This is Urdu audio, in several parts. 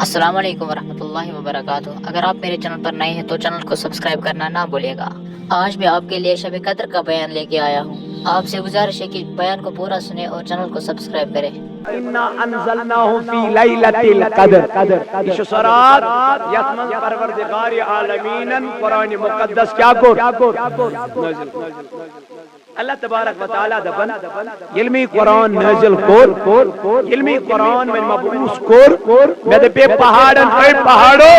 السلام علیکم ورحمۃ اللہ وبرکاتہ۔ اگر آپ میرے چینل پر نئے ہیں تو چینل کو سبسکرائب کرنا نہ بھولیے گا۔ آج میں آپ کے لیے شب قدر کا بیان لے کے آیا ہوں۔ آپ سے گزارش ہے کہ بیان کو پورا سنیں اور چینل کو سبسکرائب کریں۔ اِنَّا أَنزَلْنَاهُ فِي لَيْلَةِ الْقَدْرِ یہ چھُ رات یتھ منٛز پروردگار عالمیٖنن قرآن مقدس کیا نازل اللہ تبارک و تعالیٰ دپن ییٚلہِ مےٚ قرآن نازل کوٚر ییٚلہِ مےٚ قرآن وۄنۍ مبعوث کوٚر مےٚ دپے پہاڑن پہاڑو یہِ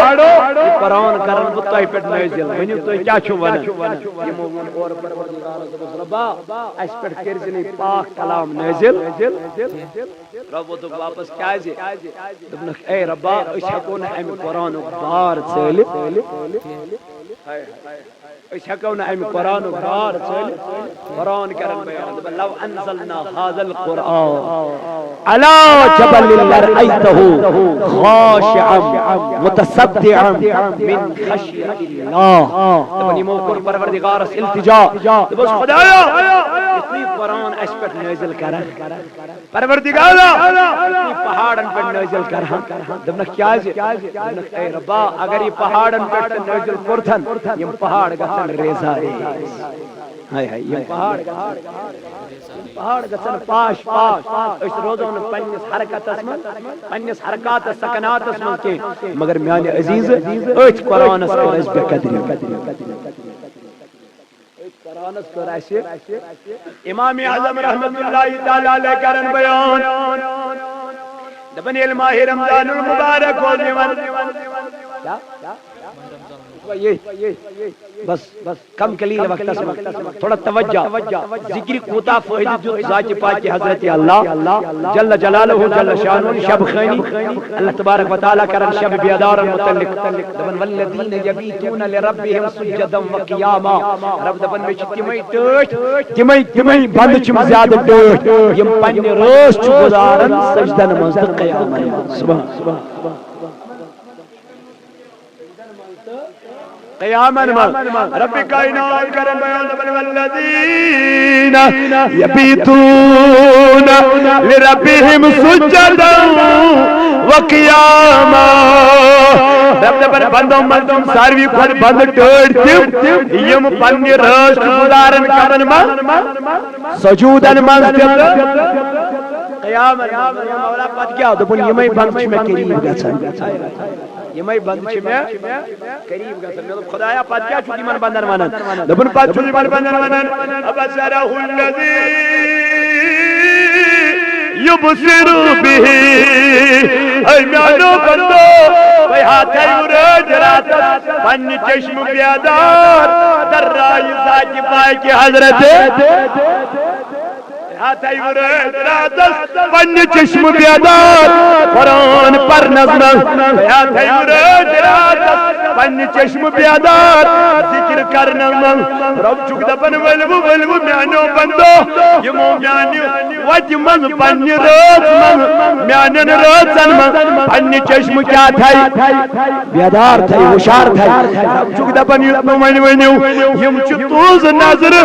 قرآن کرن بہٕ تۄہہِ پٮ۪ٹھ نازل ؤنِو تُہۍ کیٛاہ چھِو ونان یِمو ووٚن اورٕ پروردگارس دوٚپُس رۄبا اَسہِ پٮ۪ٹھ کٔرۍزِ نہٕ پاک کلام نازل رۄبو دوٚپ واپس کیٛازِ دوٚپنکھ اے رۄبا أسۍ ہٮ۪کو نہٕ امہِ قرآنُک بار ژٲلِتھ أسۍ ہٮ۪کو نہٕ امہِ قرآنُک بار ژٲلِتھ قرآن کرن بیان دپن لو انزلنا هذا القرآن على جبل لرأيته خاشعا متصدعا من خشية الله دپن یمو کوٚر پروردگارس التجا دوٚپُس خدایا یُتھُے قرآن اَسہِ پٮ۪ٹھ نازل کرن پروردگارا یُتھُے پہاڑن پٮ۪ٹھ نازل کرہن دوٚپنکھ کیٛازِ دوٚپنکھ اے رۄبا اگر یہِ پہاڑن پٮ۪ٹھ نازل کوٚرتھن یِم پہاڑ گژھن ریزا ریز ہاے ہاے یِم پہاڑ گژھن پاش پاش أسۍ روزو نہٕ پننِس حرکتس منٛز پننِس حرکاتس سکناتس منٛز کینٛہہ مگر میانہِ عزیٖزٕ أتھۍ قرآنس کٔر اَسہِ بے قدری قرآنس کٔر اَسہِ امام اعظم رحمۃ اللہ تعالیٰ علیہ کرن بیان دپن ییٚلہِ ماہِ رمضان المبارک اوس یِوان بس کم قلیل وقتس تھوڑا توجہ ذکر کوتا فائدہ دیت ذات پاک حضرت اللہ جل جلالہ جل شانہ شب خانی اللہ تبارک و تعالی کرن شب بیدار متعلق دپن والذین یبیتون لربهم سجدا وقیاما رب دپن مےٚ چھِ تِمے ٹٲٹھۍ تِمے بندٕ چھِم زیادٕ ٹٲٹھۍ یِم پننہِ رٲژ چھِ گُزاران سجدن منٛز تہٕ قیامن منٛز سبحان قیامن من رب کائنات کرن بیان دپن والذین یبیتون لربهم سجدا وقیاما رب دپن بندو منٛز ساروی کھۄتہٕ بنٛدٕ ٹٲٹھۍ تِم یِم پننہِ رٲژ گُزارن کمن منٛز سجوٗدن منٛز قیامن مولا پتہٕ کیٛاہ دوٚپُن یِمے بنٛدٕ چھِ مےٚ قریٖب گژھان یِمے بنٛدٕ چھِ مےٚ قریٖب گژھان مےٚ دوٚپ خدایا پتہٕ کیٛاہ چھُکھ یِمن بنٛدن ونان دوٚپُن پتہٕ چھُس یِمن بنٛدن ونان ابصرہ الذی یبصر بہ اے میانو بندو تُہۍ ہاتھے رٲژ راتس پننہِ چشمہٕ بیدار دررایہِ ذاتِ پاکہِ حضرت ہاتھے رٲژ راتس پننہِ چشمہٕ بیدار قرآن پرنس منٛز ہاتھے رٲژ راتس پننہِ چشمہٕ بیدار ذکر کرنس منٛز رب چھُکھ دپان ؤلِو میانیو بندو یِمو میانہِ وتہِ منٛز پننہِ رٲژ منٛز میانٮ۪ن رٲژن منٛز پننہِ چشمہٕ کیٛاہ تھایہِ بیدار تھایہِ ہُشار تھایہِ رب چھُکھ دپان یُتھ نہٕ وۄنۍ ؤنِو یِم چھِ تُہنٛزٕ نظرٕ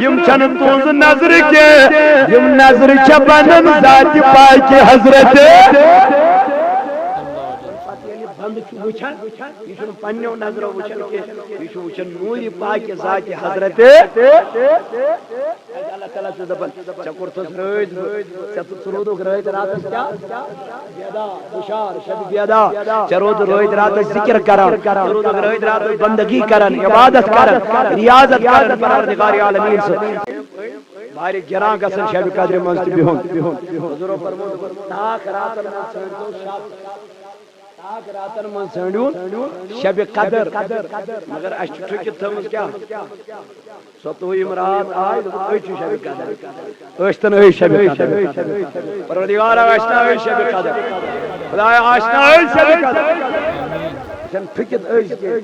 یِم چھنہٕ تُہنٛزٕ نظرٕ کینٛہہ یِم نظرٕ چھےٚ بنن ذاتِ پاکہِ حضرت بنٛدٕ چھُ وٕچھان یہِ چھُنہٕ پننیو نظرو وٕچھان کینٛہہ یہِ چھُ وٕچھان نوٗرِ پاکہِ ذاتِ حضرت اللہ تعالیٰ چھُ دپان ژےٚ کوٚرتھس رٲژ ژٕ روٗدُکھ رٲژ راتس کیٛاہ بیدار ہُشار شب بیدار ژےٚ روٗدُکھ رٲژ راتس ذکر کران ژےٚ روٗدُکھ رٲژ راتس بندگی کران عبادت کران ریاضت کران پروردگار عالمیٖن سۭتۍ واریاہ گِران گژھان شبِ قدرِ منٛز تہِ بِہُن حضورو فرموو تاک راتن منٛز ژھٲنٛڈۍزیو تاک راتن منٛز ژھٲنٛڈِو شبِ قدر مگر اسہِ چھِ ٹھُکِتھ تھٲومٕژ کیٛاہ ستوٗیِم رات آے دوٚپُکھ أسۍ چھِ شبِ قدر ٲسۍتن أسۍ شبِ قدر پروردگارا آشنا أسۍ شبِ قدر خدایا آشنا أسۍ شبِ قدر یہِ چھَنہٕ ٹھُکِتھ أسۍ کینٛہہ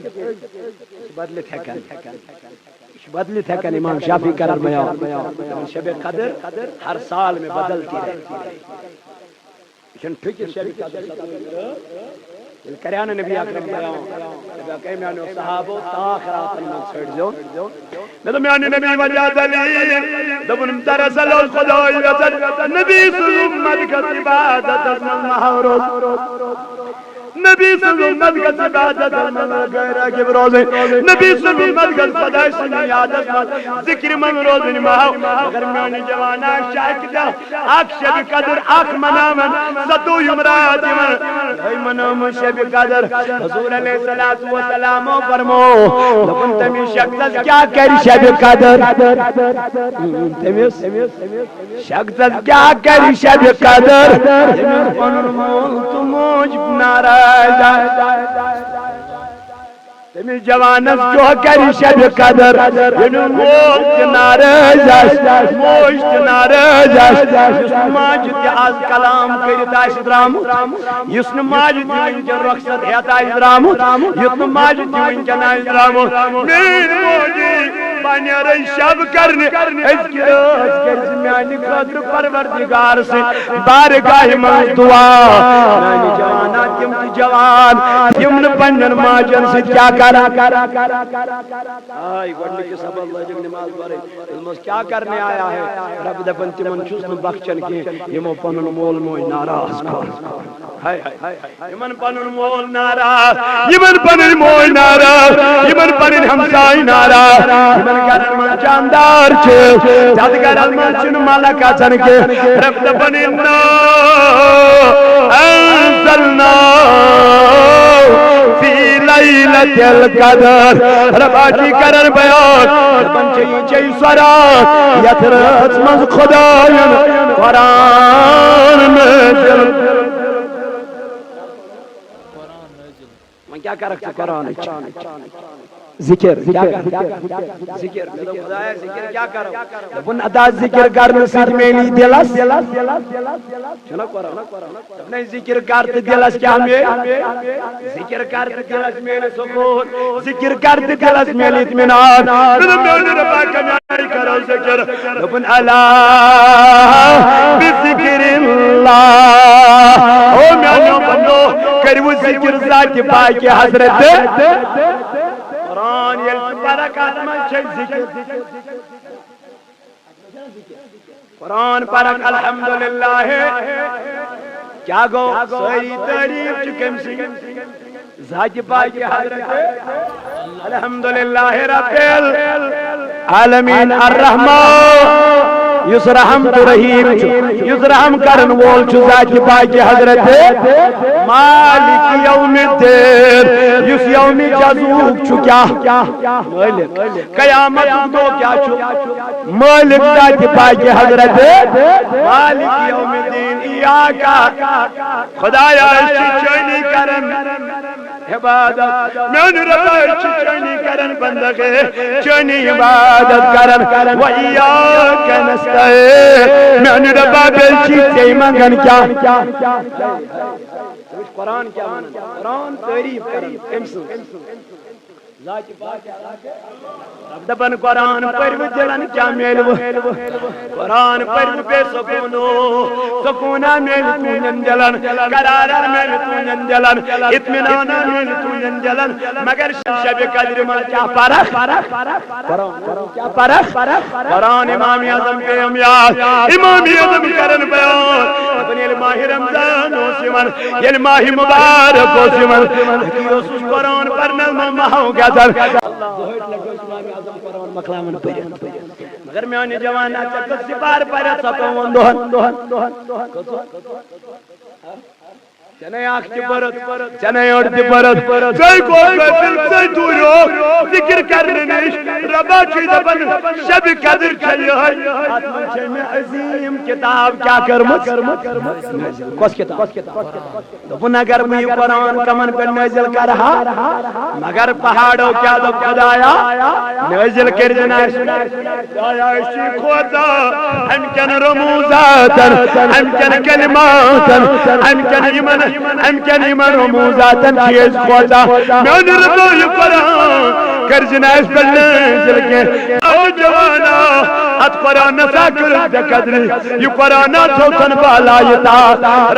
بدلِتھ ہٮ۪کان بدلت ہے امام شافعی کرر بیان شب قدر ہر سال میں بدلتی رہتی ٹھیک شب قدر کریان نبی اکرم بیان کہ میانو صحابو تاخرات من چھڑجو میں میانو نبی وجہ دلیل دبن دراصل خدا نبی امت کا عبادت من محروز نبی صلی اللہ علیہ وسلم عبادت من غیر عقب روزے نبی صلی اللہ علیہ وسلم خدا سنی عادت ذکر من روزن ماو مگر میانی جوانا شاک دا آک شب قدر آک منامن ستو یمرات یمن ای منام شب قدر حضور علیہ السلام فرمو لکن تمی شخص کیا کری شب قدر تمی شخص کیا کری شب قدر تمی پنر مول تو موج ناراض تمی جوانس جو کری شب قدر ینو موج ناراض موج ناراض یسن ماجد آز کلام کرت آس درامت یسن ماجد ونکن رخصت ہیت آس درامت یسن ماجد ونکن آس درامت مین موجی پانیر شب کرنے اس کرز میانی خاطر پروردگار سے بارگاہ من دعا میانی جوانا تم تی جوان تم نے پنن ماجن سے کیا کرا آئی گوڑنے کے سب اللہ جب نماز بارے علمس کیا کرنے آیا ہے رب دفن تمن چوسن بخشن کے یمو پنن مول موئی ناراض یمن پنن مول ناراض یمن پنن موئی ناراض یمن پنن ہمسائی ناراض یمن کرن من جاندار چھے جادگر علمان چن مالکا چن کے رب دفن اننا انزلنا فی لیلت القدر ربا جی کرن بیان بنچی چی سرات یترت مز خداین قرآن نزل من کیا کر رکھتا قرآن ذکر کیا کر ذکر ذکر کیا کرو لبن ادا ذکر کرنے سید میلی دلس چنا قرآن اپنے ذکر کرتے دلس کیا ہمیں ذکر کرتے دلس میلی سکون ذکر کرتے دلس میلی اتمنان میلی ربا کمیائی کرو ذکر لبن اللہ بذکر اللہ او میانو بندو کرو ذکر ذات باقی حضرت قرآن یلت برکات من چھے ذکر قرآن پرک الحمدللہ کیا گو ساری تعریف چکم سی ذات باقی حضرت الحمدللہ رب العالمین الرحمن یس رحم تو رحیم یس رحم کرن وول چھ ذات باقی حضرت مالک یوم الدین یس یوم جزوک چھ کیا مالک قیامت دو کیا چھ مالک ذات باقی حضرت مالک یوم الدین ایاکا خدایا چچنی کرن عبادت من رب چچنی کرن بندگے چنی عبادت کرن و ایاک نستعین من رب بلچی تے منگن کیا قرآن کیا قرآن تعریف کرن امسو ذات باقی رب دبن قرآن پرو دلن کیا میلو قرآن پرو بے سکونو سکونا میل تونن دلن قرارا میل تونن دلن اتمنانا میل تونن دلن مگر شب قدر من کیا پرخ کیا پرخ قرآن امام اعظم پہ امیاد امام اعظم کرن بیان اپنی الماہ رمضان ہو سمن یل ماہ مبارک ہو سمن اس قرآن پرنل ممہ ہو گیا در مگر میانی جوانا چکل سپار پر سکون دوہن چنے آنکھ تی پرت چنے اوڑ تی پرت چاہی کو قتل سے دوریو ذکر کرنے نیش ربا چی دبن شب قدر چلی ہے آتمن چھے میں عظیم کتاب کیا کرمت کس کتاب دبن اگر بھی قرآن کمن پر نازل کر رہا مگر پہاڑوں کیا دب خدایا نازل کر جناش آیا اشی خدا امکن رموزاتا امکن کلماتا امکن ایمن امکن ایمن رموزاتا چیز خدا میں رضای قرآن کر جناش پر نازل کے او جوانا ات قرآن نسا کرد قدری یہ قرآن توتن بالا یتا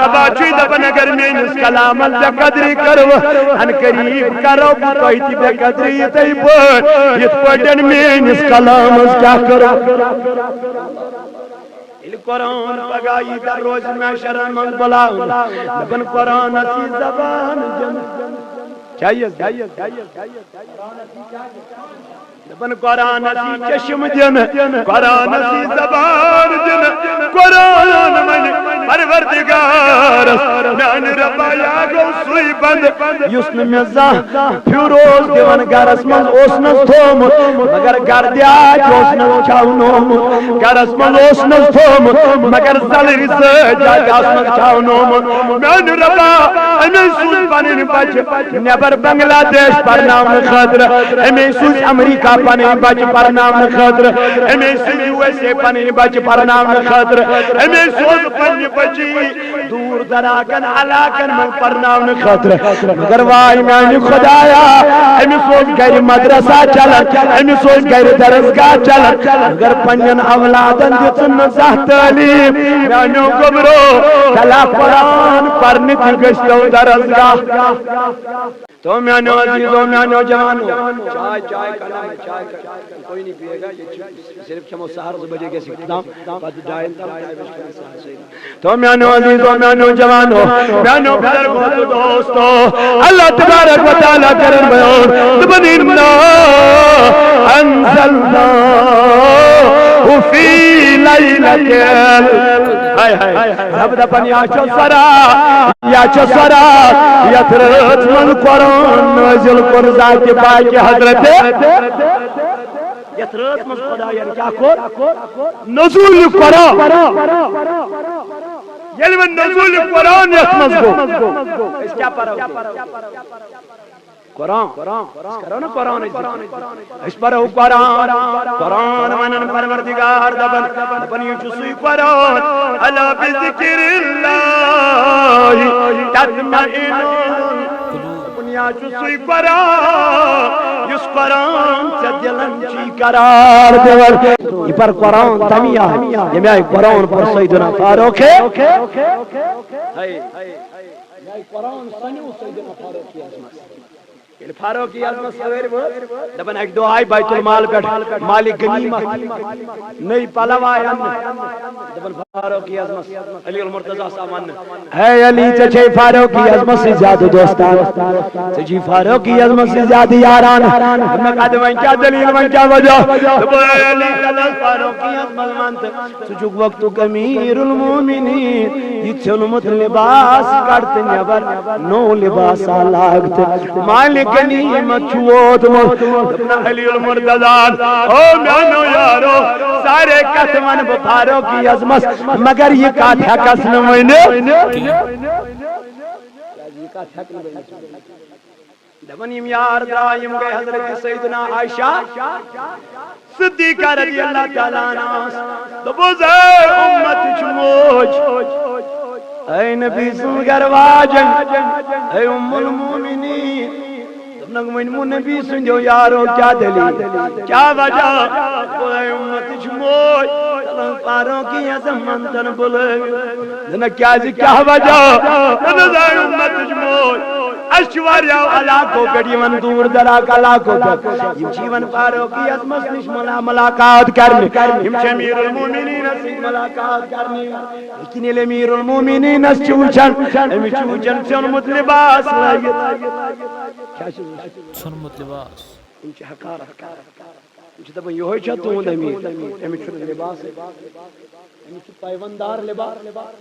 ربا چی دبن اگر میں اس کلامت قدری کرو ان قریب کرو کوئی بے قدری تی پر یہ پڑھن میں اس کلامت کیا کرو قرآن پگائی در روز میں شرم من بلاؤں دبن قرآن اسی زبان جن چاہیے دبن قرآن اسی چشم جن قرآن اسی زبان جن قرآن من پروردگار میان ربا یا گو سوئی بند یسن مزا پیوروز دیوان گرس من اوسنس تھومت مگر گردیاج اوسنس چاونومت گرس من اوسنس تھومت مگر زلر سجاج اوسنس چاونومت میان ربا امی سوز پنین بچ نیبر بنگلہ دیش پرنام خطر امی سوز امریکہ پنین بچ پرنام خطر امی سوز یو ایس اے پنین بچ پرنام خطر امی سوز پنین بچی دور دراکن علاقن من پرنام خطر مگر وائی میانی خدایا امی سوز گھر مدرسہ چلن امی سوز گھر درسگاہ چلن مگر پنین اولادن دیتن نزہ تعلیم میانیو گبرو کلا قرآن پرنی تھی گشتو درسگاہ تو میانو عزیزو میانو جوانو چائے کھانا ہے چائے کوئی نہیں پیے گا یہ صرف چمو سہر سے بجے کے سکتام بعد ڈائن تم تو میانو عزیزو میانو جوانو میانو بھر بہت دوستو اللہ تبارک و تعالیٰ کرن بیان تبنینا انزلنا فی لیلتل رب دپن یا چو سرا یترت من قرآن نازل کن ذات پاک حضرت یترت من خدا یعنی کیا کن نزول قرآن یعنی من نزول قرآن یتمز گو اس کیا پڑھا قرآن کرو نا قرآن اس پر ہو قرآن منن پروردگار دبن یہ چسوی قرآن الا بذکر اللہ تطمئن دنیا چسوی قرآن اس قرآن سے دلن چی قرار دیور یہ پر قرآن تمیہ یہ میں قرآن پر سیدنا فاروق ہے قرآن سنو سیدنا فاروق کی عظمت فاروق کی عظمت سویر دبن ایک دو آئی بیت المال بیٹھ مالی غنیمت نئی پلوائی دبن فاروق کی عظمت علی المرتضی سامان ہے علی چچے فاروق کی عظمت سے زیادہ دوستان چچی فاروق کی عظمت سے زیادہ یاران ہمیں قد من کیا دلیل من کیا وجہ دبن علی فاروق کی عظمت مانت سچک وقت امیر المومنین یہ چلمت لباس کرتے نیبر نو لباس آلاگت مالک غنیمت چھوت اپنا علی المرتضی او میانو یارو سارے قسمن بفارو کی عظمت مگر یہ کاتھا قسم وینے دبن یم یار دائم گئے حضرت سیدنا عائشہ صدیقہ رضی اللہ تعالیٰ عنہ دبوزے امت چموج اے نبی سنگر واجن اے ام المومنین نگمن نبی سنجو یارو کیا دلی کیا وجہ اے امت چموج پاروں کی عظمت تن بلے نہ کیا وجہ نہ امت چموج اشواریا علاقوں پیڑی من دور دراک علاقوں تک یم جیون پاروں کی عظمت نش ملاقات کرنے یم امیر المومنین سے ملاقات کرنے لیکن امیر المومنین اس چوچن سنمت لباس سنمت لباس ان چھ حقار ان چھ دبن یہ چھ تو امیر امیر چھ لباس امیر چھ پیوندار لباس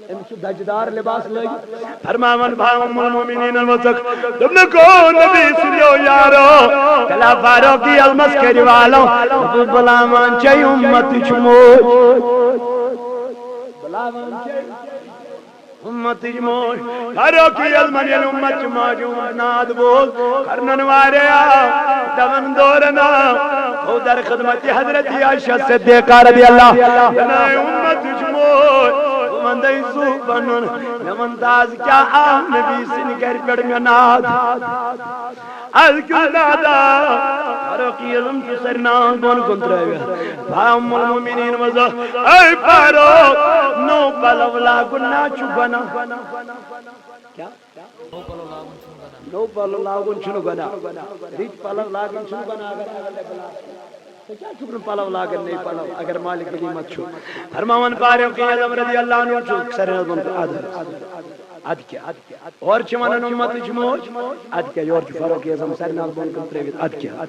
امیر چھ دجدار لباس لگی فرماون بھائی ام المومنین الوثق دبن کو نبی سنیو یارو کلا فاروق کی المسکری والو بلامان چھ امت چموج بلامان چھ امت جموج فاروق کی علمانی الامت جموج ناد بول کرنن واریا دون دورنا خود در خدمت حضرت عائشہ صدیقہ رضی اللہ امت جموج من دائی سوک بنن نمن داز کیا آم نبی سن گر پڑ میں ناد از کیوں نادا فاروق کی علم کی سرنان بون کنتر ہے ام المومنین وزا اے فاروق نو پلو لاغن چو بنا کیا؟ نو پلو لاغن چو بنا ریت پلو لاغن چو بنا کیا شکر پلو لاگن نہیں پلو اگر مالک نعمت چھو فرماون فاروق اعظم رضی اللہ عنہ چھو سر نظم اد کیا اور چھ ونن امت موج اد کیا یور چھ فاروق اعظم سر نظم تریوت اد کیا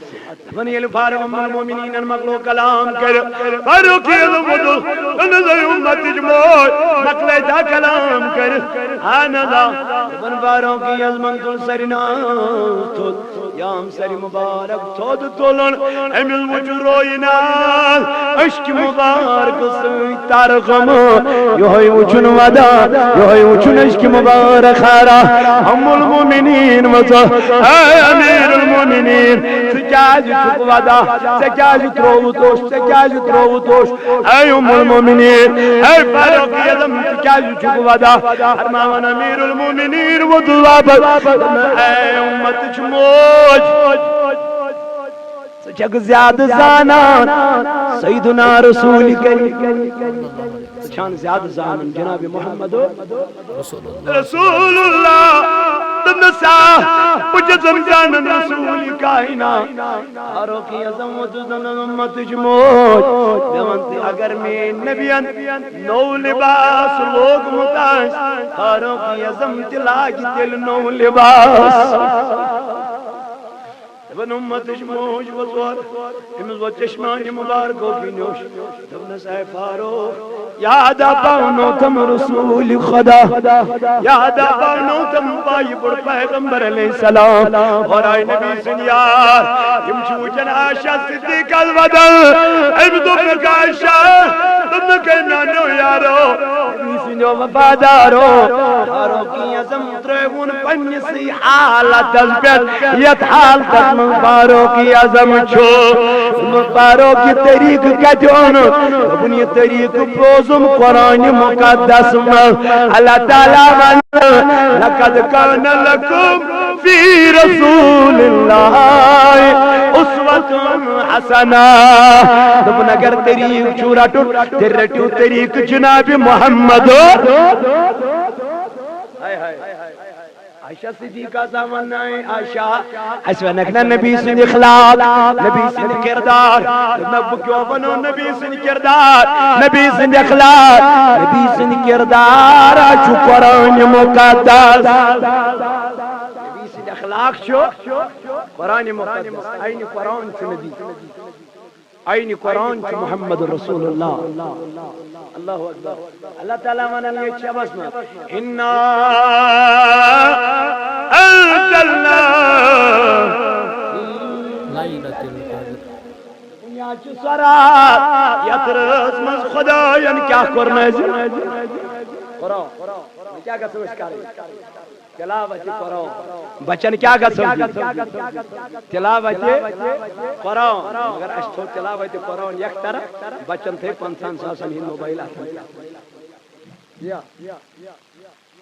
ون یل فاروق المؤمنین مقلو کلام کر فاروق اعظم ودل نظر امت موج مقلے دا کلام کر سبحان اللہ ون فاروق اعظم تل سر نظم یام سر مبارک تھود تولن امل وجروینا اشک مبارک سوی تارغم یوہی وچن ودا یوہی وچن اشک مبارک خارا ام المومنین وزا اے امیر المومنین سکاج چک ودا سکاج تروتوش سکاج تروتوش اے ام المومنین اے فاروق اعظم سکاج چک ودا فرماون امیر المومنین وضواب اے امت چموج سچک زیادہ زانان سیدنا رسول کریم سچان زیادہ زانان جناب محمد رسول اللہ تنسا پجزم زانان رسول کائنا فاروق اعظم و تزن امت جموج دیونتی اگر میں نبیان نو لباس لوگ متاش فاروق اعظم تلاگی تل نو لباس ون امت موج وزور امز و چشمان مبارکو کی نوش دبن صاحب فاروق یادا پاونو تم رسول خدا یادا پاونو تم بائی بڑ پیغمبر علیہ السلام اور آئی نبی سنیار یمچو جناشا صدیق الودل امدو پرکاشا تم کہنا نو یارو نبی سنیو وفادارو فاروق اعظم تریون پنسی حالت ازبت یت حال تک فاروق اعظم چھو فاروق طریق کجون اپنی طریق پوزم قرآن مقدس میں اللہ تعالیٰ من لقد کان لکم فی رسول اللہ اسوۃ حسنہ دبن اگر طریق چورا ٹوٹ تیرٹو طریق جناب محمد عائشہ صدیقہ زمان آئے عائشہ اسوانکنا نبی سن اخلاق نبی سن کردار نبو کیوں بنو نبی سن کردار نبی سن اخلاق نبی سن کردار آچو قرآن مقدس نبی سن اخلاق چھو قرآن مقدس آئین قرآن چھو نبی آئین قرآن چھو محمد رسول اللہ اللہ اکبر اللہ تعالیٰ مانا یہ چبس میں اِنَّا أنزلنا ليلة القدر دنیا چو سرات یترس مز خدایان کیا کرنے قرآن کیا گا سوش کاری تلاوت قرآن بچن کیا گا سوش تلاوت قرآن مگر اشتو تلاوت قرآن یک طرف بچن تھے 500 ساسن ہی موبائل آتا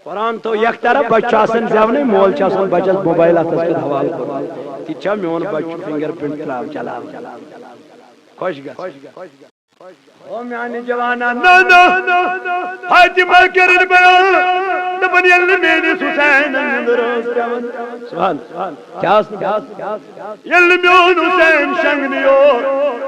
قرآن تو یک طرف بچہ سن زیونے مول چاسن بچہ موبائل آتا اس کے حوال کرو تیچھا میون بچہ فنگر پرنٹ کلاو چلاو خوش گا او میانی جوانا نو فاطمہ کرن بیان دبن یل میری حسین اندروز سبحان کیا یل میون حسین شنگنیو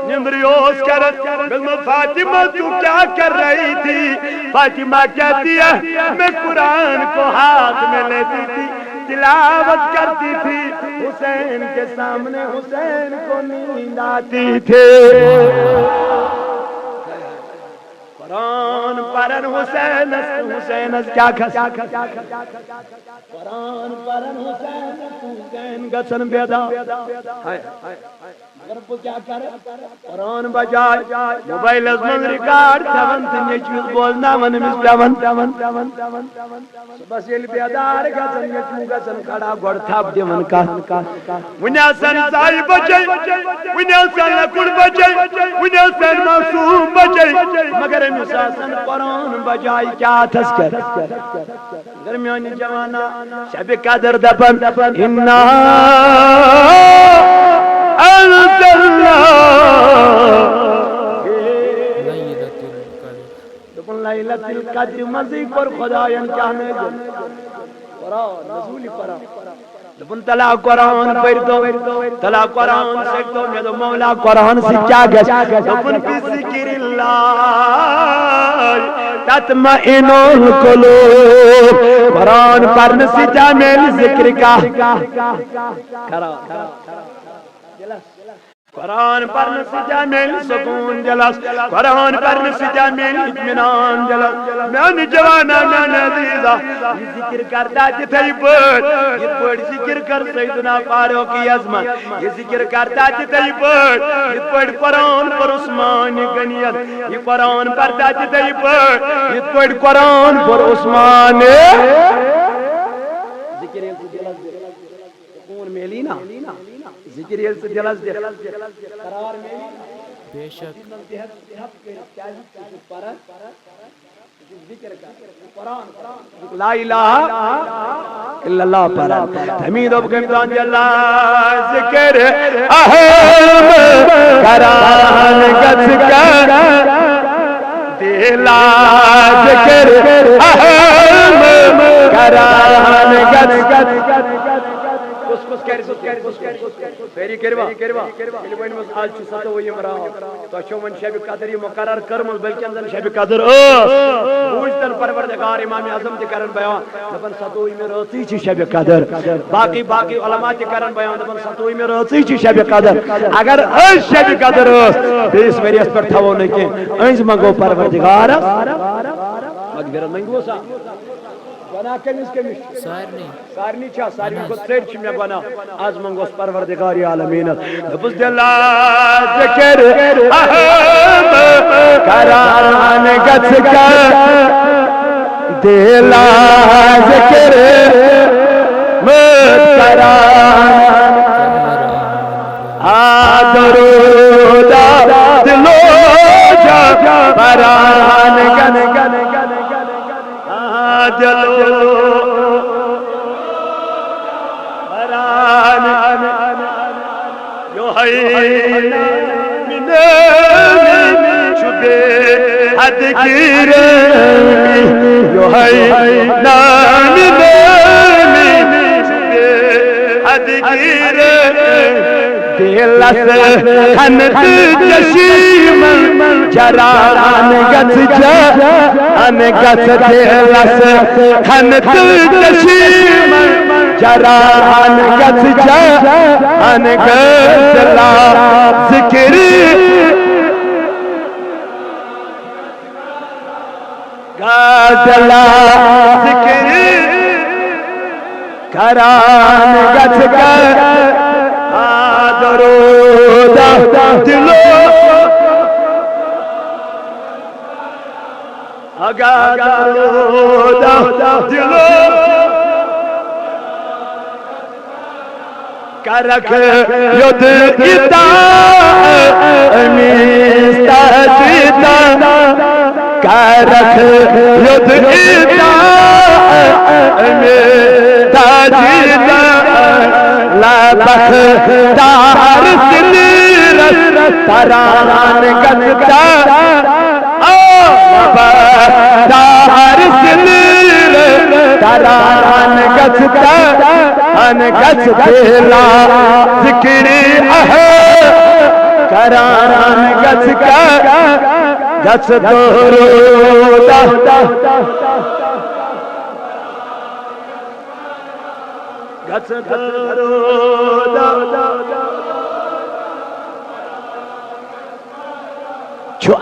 نندریوز کرت بلما فاطمہ تو کیا کر رہی تھی فاطمہ کہتی ہے میں قرآن کو ہاتھ میں لیتی تھی تلاوت کرتی تھی حسین کے سامنے حسین کو نیند آتی تھی قرآن پرن حسین حسین کیا کھس قرآن پرن حسین گسن بیدا مگر کیا کرے قرآن بجائے موبائل از من ریکارڈ تون تن یہ چیز بولنا من مستون صبح سے بیدار گسن یہ چیز گسن کھڑا گوڑ تھاپ دے من کا ونیا سن سائی بچے ونیا سن لکڑ بچے ونیا سن معصوم بچے مگر مساسن قرآن بجائے کیا تذکر درمیانی جوانا شب قدر دپن انا انزلنا دپن لیلت القدر مزید پر خدایان چاہنے قرآن نزولی قرآن دپن تلا قرآن پڑھتو تلا قرآن سکتو میں تو مولا قرآن سے کیا گش دپن بذکر اللہ تطمئن القلوب قرآن پڑھنے سے جامع ذکر کا قرآن پڑھنے سے جامع سکون جلس قرآن پڑھنے سے جامع اطمینان جلس میں جوانا میں عزیزہ یہ ذکر کرتا جتھے بڑھ یہ بڑھ ذکر کر سیدنا فاروق اعظم یہ ذکر کرتا جتھے بڑھ یہ بڑھ قرآن پر عثمان غنیت یہ قرآن پڑھتا جتھے بڑھ یہ بڑھ قرآن پر عثمان ذکر سکون میلی نا ذکر سے دلس دے قرار میں بے شک لا الہ الا اللہ پر حمید اب گمدان جلا ذکر اہم قرآن گز کر دلا ذکر اہم قرآن گز کر فیری کروا علمین مز آج چھ ستو یم راہ تو چھو من شب قدر مقرر کرمز بلکہ اندر شب قدر بوجھتن پروردگار امام اعظم تی کرن بیان دپن ستو یم راتی چھ شب قدر باقی علماء تی کرن بیان دپن ستو یم راتی چھ شب قدر اگر اس شب قدر بیس وریس پر تھو نکے انز منگو پروردگار مغفرت منگو سا گناہ کمیس سارنی چاہ سارنی کو تیر چھ میں گناہ آز منگوس پروردگار عالمین بس دلا ذکر اہم قرآن گز کر دلا ذکر قرآن درودہ دلو جا قرآن گز جلو قرآن یو حینا من شبے حد گیرمی یو حینا من شبے حد گیرمی دلس خنت جشیم جران گز جان گز دلس خنت جشیم جران گز جان گز لا ذکر گازلا ذکر قرآن گز کر درودہ دلو اگا درودہ دلو کرک ید اتا امیستا جیتا کرک ید اتا امیستا جیتا لبخ دار سلیرت تران گزتا لبخ دار سلیرت تران گزتا ان گز دلا ذکری قرآن گز کا گز درودہ گز درودہ چو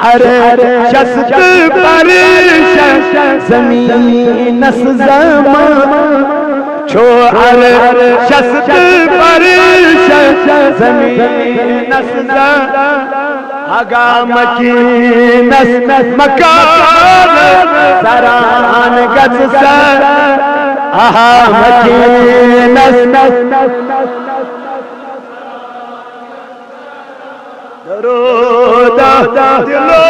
شست پریش زمین زمان چو شست پریش زمین زمان آگا مکینس مکان سران گز سر آہا مکینس درودہ دلو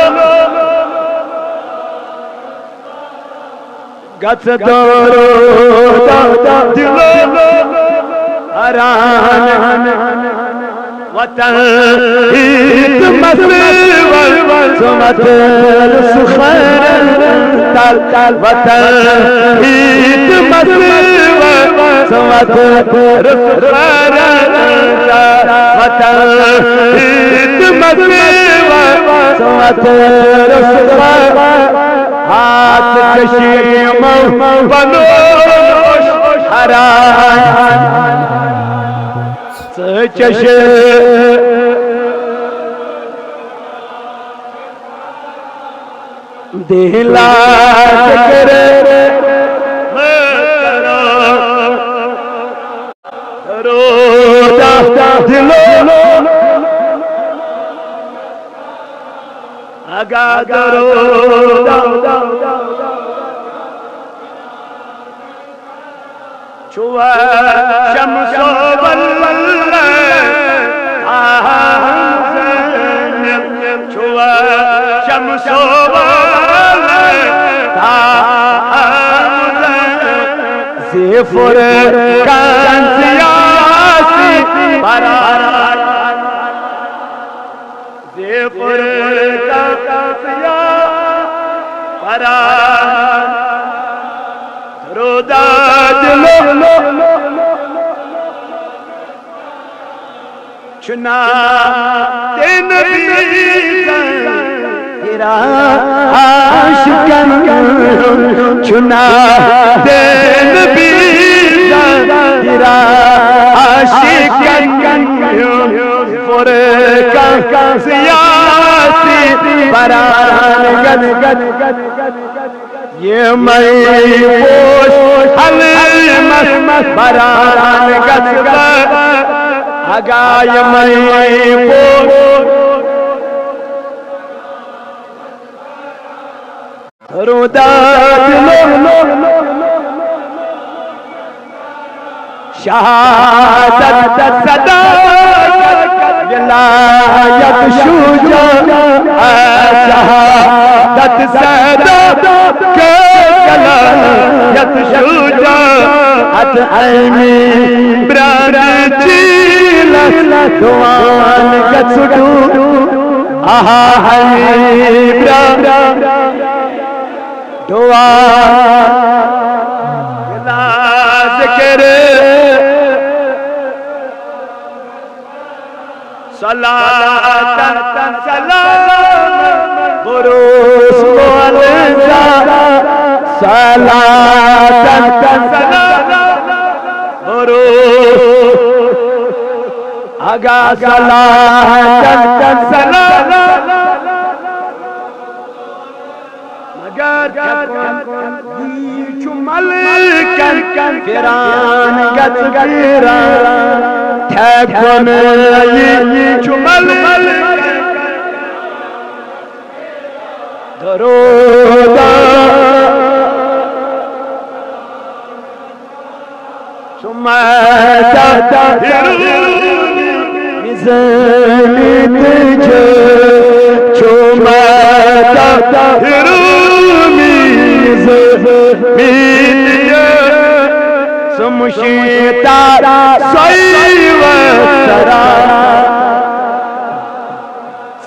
گز درودہ دلو حران وطن عید مسیور سمت سخر تل وطن عید مسیور سوات رسول وطن خدمت سوات رسول ہاتھ کشیم بنوش حرام سچش دلا ذکر رودا دلو آگا درودا چوا شمس واللہ چوا شمس زفر کان سیاسی برار زفر کان سیاسی برار روداد لو چنا تین بیزن عاشقاً چنا دین بیزن عاشقاً فرقاً سیاسی بران گد یہ مئی پوش حلمت بران گد آگا یہ مئی پوش روداد لو شہادت صداقت ولایت شجاعت شہادت صداقت ولایت شجاعت عینی بران جیلت دوان گسدو آہا ہے بران دعا لا ذکر صلاة سلام بروس والنساء صلاة سلام بروس آگا صلاة سلام ملکن پیران گت پیران تھکن ملکن درودا شمتا مزنی تجھے شمتا سمشیتا سیو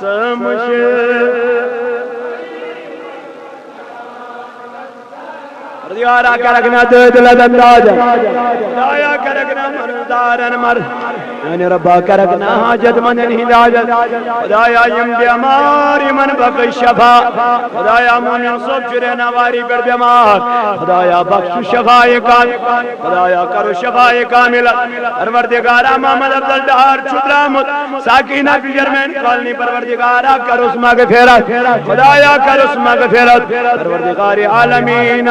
سرا دیارا کرگنا دل دنداج دایا کرگنا مردارن مر یعنی ربا کرگنا حاجت من ہدایت خدایا یم بیمار من بخش شفا خدایا مومن صبح چرے نواری پر بیمار خدایا بخش شفائی کامل خدایا کرو شفائی کامل پروردگارا محمد عبدالدہار چھترامت ساکینہ کی جرمین کالنی پروردگارا کرو اس مغفرت خدایا کرو اس مغفرت پروردگار عالمین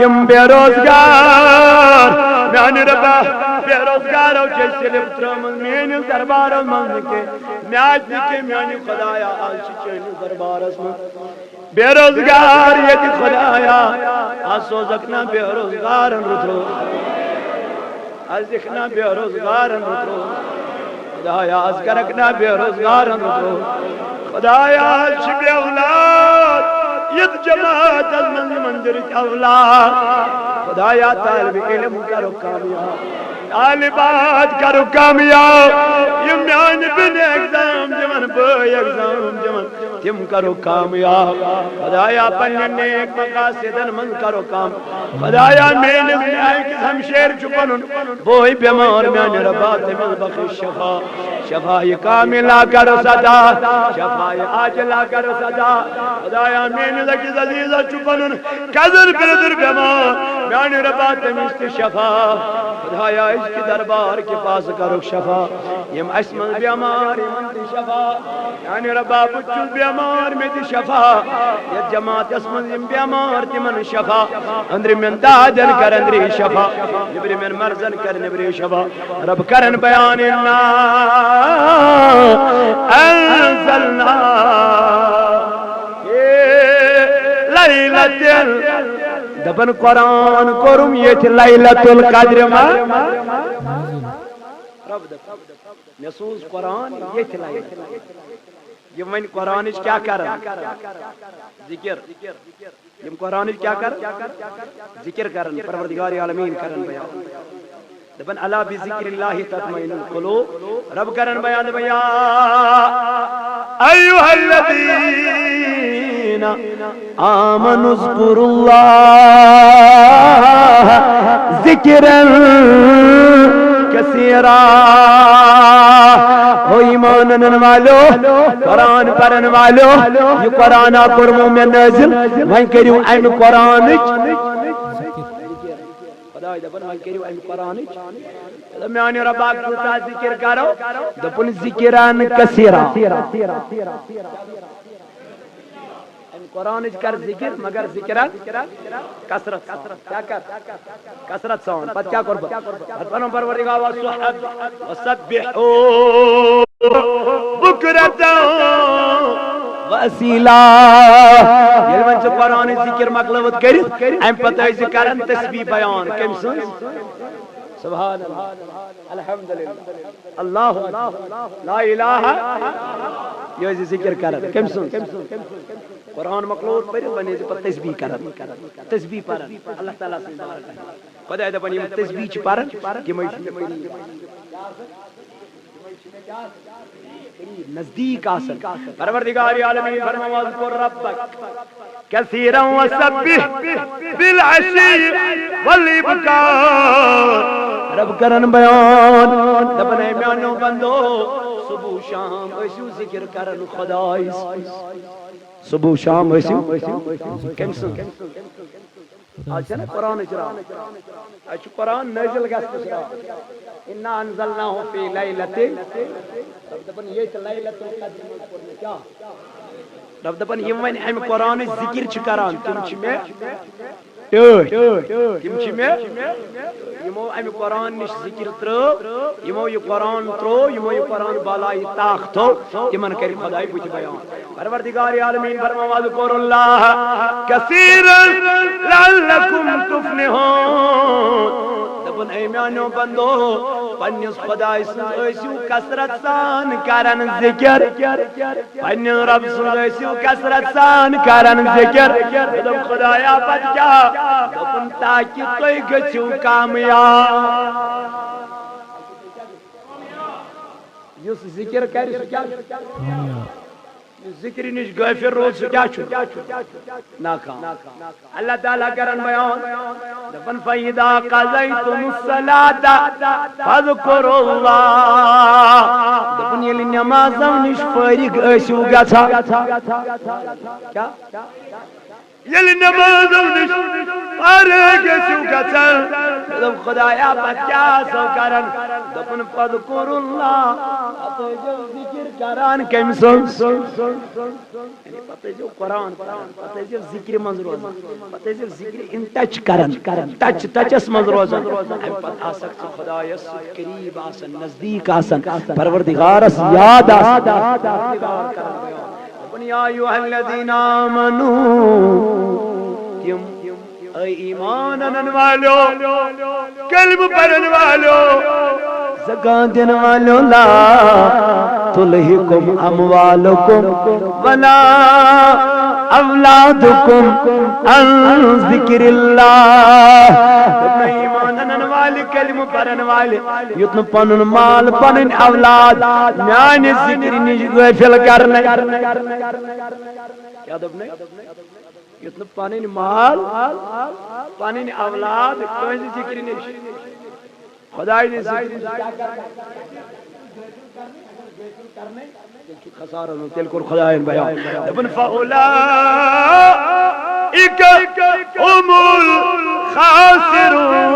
یم بے روزگار میان ربا بے روزگار ہو جیسے لبترمز میانی دربار من کے میاج نکے میانی خدایا آلچی چینی دربار من بے روزگار یہ دی خدایا آسو زکنا بے روزگار رترو ازدکنا بے روزگار رترو خدایا ازگرکنا بے روزگار رترو خدایا شبی اولاد ید جماعت از منظر اولاد خدایا طالب علم کرو کامیاب طالبات کرو کامیاب یہ میان بن اگزام جمن بھائی اگزام جمن تم کرو کامیاب خدایا پنن نیک مقاصدن من کرو کام خدایا میانس نیائی کس ہمشیر چکنن بوئی بیمار میان ربات من بخش شفا شفای کاملہ کرو صدا شفای عاجلہ کرو صدا خدایا میانس کس عزیزہ چکنن قدر بردر بیمار میان ربات من شفا خدایا اس کی دربار کے پاس کرو شفا یم اسمن بیمار من دی شفا یعنی ربا بچل بیمار میں دی شفا یہ جماعت اسمن یم بیمار تی من شفا اندر من دادن کر اندری شفا نبری من مرزن کر نبری شفا رب کرن بیان انزلنا لیلت دبن قرآن کرم یہ لیلت القدر ما نصوص قرآن یہ لیلت یہ من قرآن کیا کرن ذکر یم قرآن کیا کر ذکر کرن پروردگار عالمین کرن بیان دبن الا بذکر اللہ تطمئن القلوب رب کرن بیان ایھا الذین آمنوا اذکروا اللہ ذکرا کثیرا او ایمان انن والو قرآن پرن والو یہ قرآن کرمو میں نازل وہیں کریو این قرآن خدای دپن وہیں کریو این قرآن میانی ربا کتا ذکر کرو دپن ذکران کثیرا قرآن کر ذکر مگر ذکران کثرت کیا کر کثرت سان پت کیا قربت پنم پروردگار وصحب وسبحو بکرتا واسیلا یہ منچ قرآن ذکر مقلوت کرت ایم پتہ ذکرن تسبیح بیان کم سن سبحان اللہ الحمدللہ اللہ لا الہ یہ ذکر کرت کم سن قرآن مقلوط پر بنے پر تسبیح کرن تسبیح پرن اللہ تعالیٰ سے خدا دپن یم تسبیح چھ پرن کہ میں نزدیک آسن پروردگار عالمین فرما واذکر ربک کثیرا وسبح بالعشی والابکار رب کرن بیان دپن اے میانو بندو صبح شام ایسو ذکر کرن خدای صبح شام ویسیو کم سن آج نا قرآن اجرا آج قرآن نازل گست اجرا انا انزلناہو فی لیلت رب دپن یہ لیلت القدر کیا رب دپن یہ وین ہم قرآن ذکر چھ کران تم چھ میں تم چھ میں یمو امی قرآن نش ذکر ترو یمو یہ قرآن ترو یمو یہ قرآن بالائی طاقتو یمن کری خدای بوچ بیان پروردگار عالمین فرما واذکر اللہ کثیرا لعلکم تفلحون دپن اے میانو بندو پنیس خدای سن ایسیو کثرت سان کرن ذکر پنی رب سن ایسیو کثرت سان کرن ذکر دم خدایا پت کیا دپن تاکہ توی گچھو کامیاب یس ذکر کری سو کیا ذکر نش غافر روز سو کیا چھو ناکام اللہ تعالیٰ کرن بیان دفن فَإِذَا قَضَيْتُمُ الصَّلَاةَ فَاذْكُرُوا اللَّهَ دفن یلی نمازم نش فارغ ایسو گھا کیا یلی نمازم نش فارغ ایسو گھا دفن خدایا پت کیا سو کرن دفن فَاذْكُرُوا اللَّهَ ذکر کران کم سن یعنی پتہ جو قرآن پتہ جو ذکر منظ روزن پتہ جو ذکر ان ٹچ کرن ٹچ منظ روزن ہم پتہ آسک خدایس قریب آسن نزدیک آسن پروردگارس یاد آسن یا ایوہ الذین آمنوا اے ایمان انن والو قلب پرن والو زکاة دین والو لا تلہکم اموالکم ولا اولادکم عن ذکر اللہ اپنے ایمان انن والو والے کلمہ پرن والے یتن پنن مال پنن اولاد میانہ ذکر نش غافل کرنے کیا دبنے یتن پنن مال پنن اولاد کس ذکر نش خدای نے ذکر کرنے خسارہ تل کر خدای بیان ابن فاولائک هم الخاسرون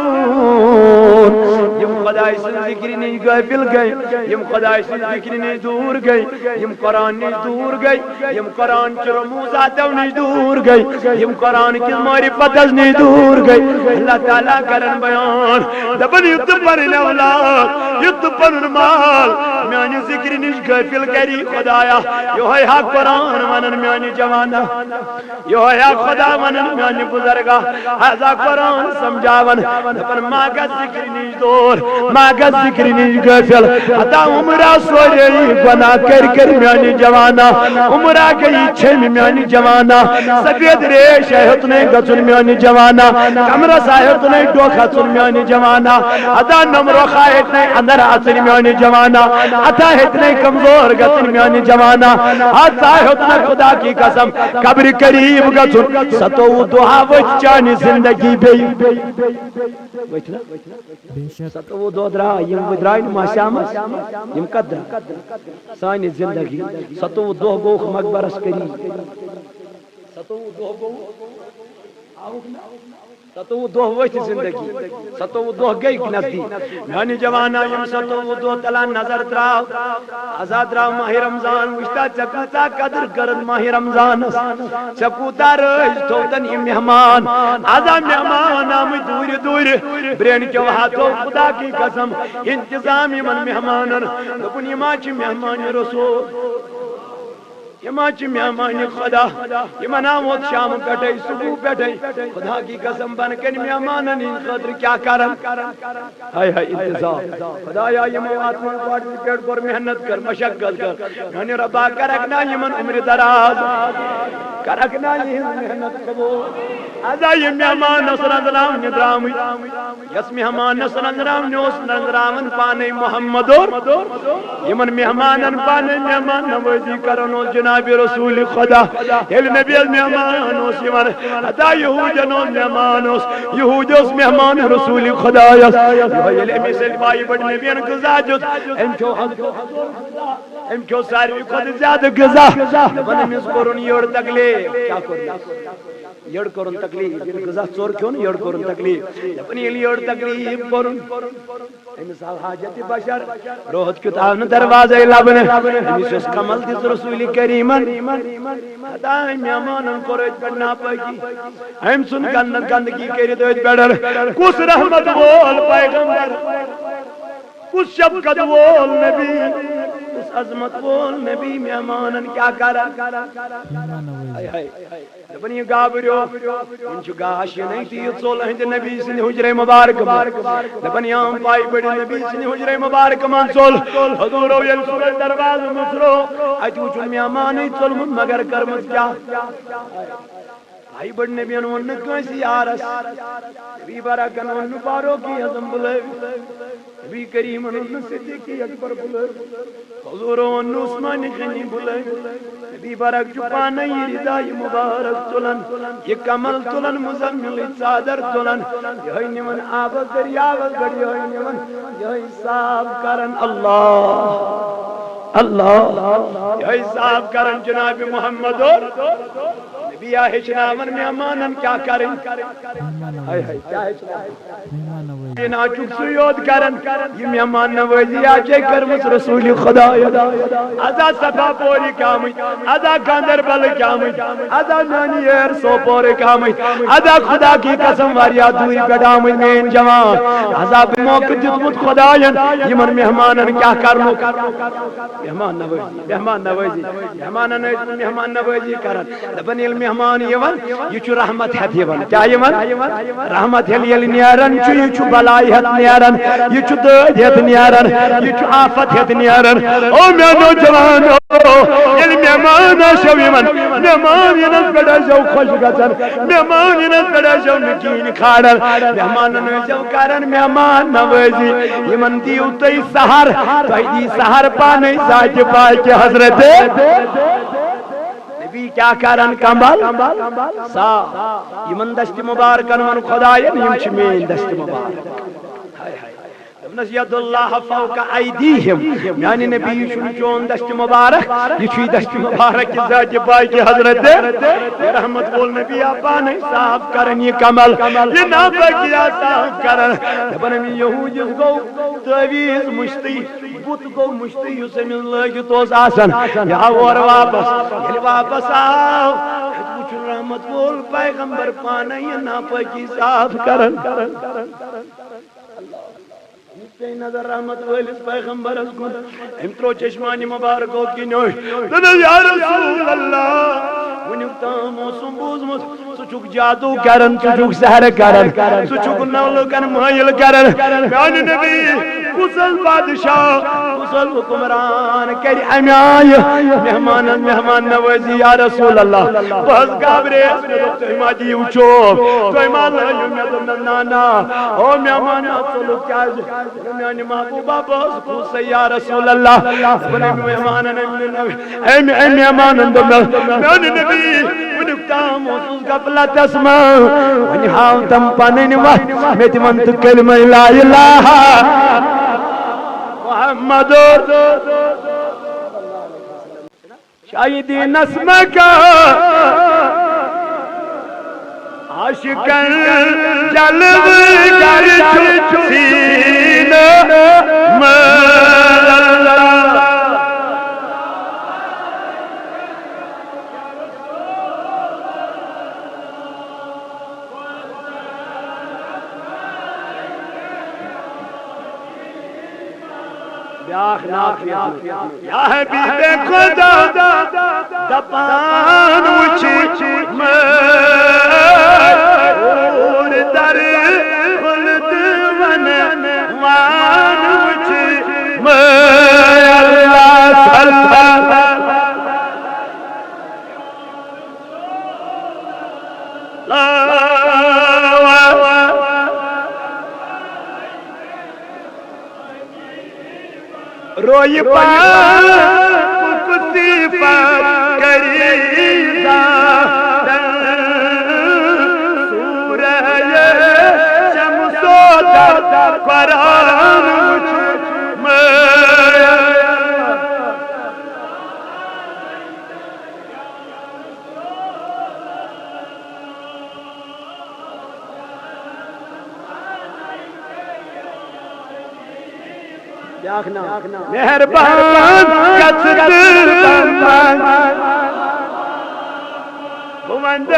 یم خدای سے ذکر نہیں غافل گئے یم خدای سے ذکر نہیں دور گئے یم قرآن نہیں دور گئے یم قرآن کی رموزات نہیں دور گئے یم قرآن کی معرفت نہیں دور گئے اللہ تعالیٰ کرن بیان دبن یت پر اولاد یت پر مال میانی ذکر نش غافل کری خدایا یہ ہے حق قرآن ونن میانی جوانا یہ ہے حق خدا ونن میانی بزرگا ہذا قرآن سمجھاون دبن ماگا ذکر نش دور ماگا ذکر نش غافل عطا عمرہ سوری گناہ کر میانی جوانا عمرہ گئی چھم میانی جوانا سفید ریش ہتنے گچن میانی جوانا کمرہ ساہتنے ڈوکھا چن میانی جوانا عطا نمرو خواہت نے اندر آچن میانی جوانا عطا ہتنے کمزور گچن میانی جوانا عطا ہتنے خدا کی قسم قبر قریب گچن ستو دعا وچانی زندگی بے ستو دو درا یم ودرائن ماشام یم قدر سانی زندگی ستو دو گوخ مقبرس کری ستو دو گوخ ستو دو وچ زندگی ستو دو گئی نزدی میانی جوانا یم ستو دو تلا نظر تراو آزاد راو ماہ رمضان وشتا چکوتا قدر کرن ماہ رمضان چکوتا رج توتن یم مہمان آزا مہمان آمد دور دور برین کیو ہاتھو خدا کی قسم انتظام یمن مہمانن دپن یما چی مہمان رسول یما چی مہمان خدا یمن آمود شام کٹے صبح پیٹے خدا کی قسم بن کن مہمانن ان قدر کیا کرن ہائے ہائے انتظام خدایا یمن آتمان پارٹیسپیٹ کر محنت کر مشقت کر یعنی ربا کرکنا یمن عمر دراز کرکنا یمن محنت قبول آزا یم مہمان نصر اندرام ندرامی یس مہمان نصر اندرام نیوس نندرامن پانے محمد یمن مہمانن پانے مہمان نوازی کرنو جناب رسول خدا یل نبی مہمان اس یمن ادا یہودن مہمان اس یہود اس مہمان رسول خدا یل مثل بائی بڑ نبیان غذا جس ام کیو ساروی خود زیادہ غذا بن مس کرن یور تکلیف کیا کرن یڑ کرن تکلیف غذا چور کیوں یڑ کرن تکلیف اپنی یڑ تکلیف کرن مثال حاجت بشر روحت کتاب دروازے لبن اس کمل دس رسول کریم خدا مہمان کرت بنا پاکی ہم سن گندگی کرت بیڑر کس رحمت وول پیغمبر کس شفقت وول نبی کس عظمت وول نبی مہمانن کیا کرا دپن یہ گابریو ان چھ گاش نہیں تھی ژول ہند نبی سن حجرے مبارک دپن یام پائی بڑی نبی سن حجرے مبارک من ژول حضور یل سور درواز مسرو اجو چھ مہمان ژول مگر کرمت کیا بھائی بڑ نبی ان کیسی یارس نبی برکن ان بارو کی اعظم بلے نبی کریم ان صدیق اکبر بلے حضور ان عثمان غنی بلے نبی برک چپانے ردائی مبارک تلن یہ کمل تلن مزمل صادر تلن یہ نمن آب دریاوز گڑ یہ نمن یہ حساب کرن اللہ یہ حساب کرن جناب محمد نبی آہشنامن مہمانن کیا کریں ناچک سیود کرن یہ مہمان نوازی آجے کرمس رسول خدا ازا صفا پوری کامت ازا گاندربل کامت ازا نانی ایر سو پوری کامت ازا خدا کی قسم واریا دوری پیڑامت مین جوان ازا موقع جتمت خداین یہ من مہمانن کیا کرنو مہمان نوازی مہمان نوازی کرن دبن علم مہمان یوان یہ چھو رحمت ہتھ یوان کیا یوان رحمت یل نیران چھو یہ چھو بلائی ہتھ نیران یہ چھو داد ہتھ نیران یہ چھو آفت ہتھ نیران او میانو جوانو یل مہمان آشو یوان مہمان ینس بڑا جو خوش گزن مہمان ینس بڑا جو نکین کھاڑن مہمان نوزو کرن مہمان نوازی یمن دیو تی سہر تو دی سہر پانے ذات پاک حضرت نبی کیا کرن کمبل سا یمن دست مبارکن من خداین یم چھ مین دست مبارک دمنس ید اللہ فوق ایدیہم یعنی نبی شن چون دست مبارک یہ چھوی دست مبارک کی ذات پاک حضرت یہ رحمت بول نبی آپا نہیں صاف کرن یہ کمل یہ ناپاکیا صاف کرن دبن میں یہود جس گو تویز مشتی بوت گو مشتی اسے من لگی توز آسن یا اور واپس یعنی واپس آو کچھ رحمت بول پیغمبر پانا یہ ناپاکی صاف کرن نظر رحمت والس پیغمبر اس کو ہم ترو چشمانی مبارک ہو کی نوش یا رسول اللہ ونیک تام موسم بوزمت سچک جادو کرن سچک سحر کرن سچک نولکن مائل کرن میان نبی کسل بادشاہ کسل حکمران کری امیائی مہمان نوازی یا رسول اللہ بہت گابرے اس میں تو ہما جی اچھو تو ہما لائیو میں تو نانا او مہمان چلو کیا میانی محبوبہ بہت خوش ہے یا رسول اللہ بنے مہمان اے مہمان میانی نبی ونکتام حسوس گفلا تسمہ ونی ہاو تم پانین وقت میں تمنت کلمہ لا الہ محمد شاہدی نسمہ کا عاشقاً جلو گر سینہ یا حبیب خدا دپان وچی اور در خلد وان وچی اللہ صلی روئی پاک صفت کریزا سورہ شمس و در قرآن مہربان کسر بوند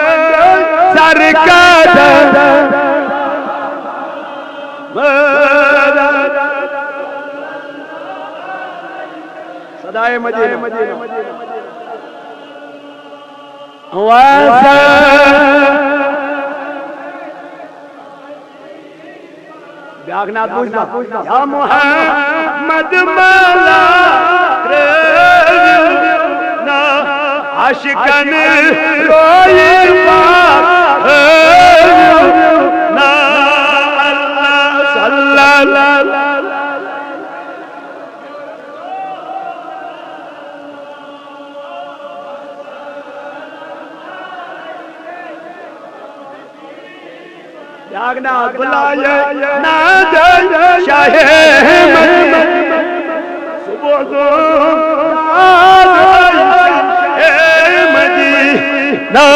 سرکار صدائے مدینہ بیاغنات پوچھنا یا محمد مولا رہنا عاشقاً روئی پاک نا اللہ صلی اللہ بیاغنات بلائے نادر شاہ مدینہ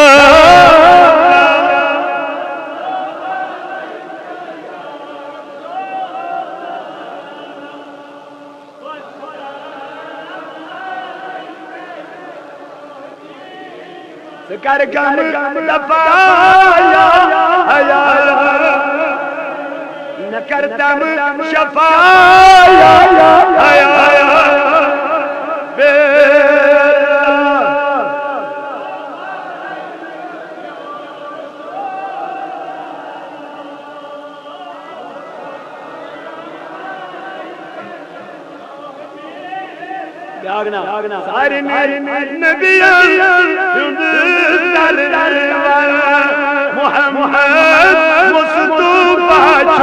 ذکر کم دفایا نہ کرتم شفایا سارے نبی محمد مصطفیٰ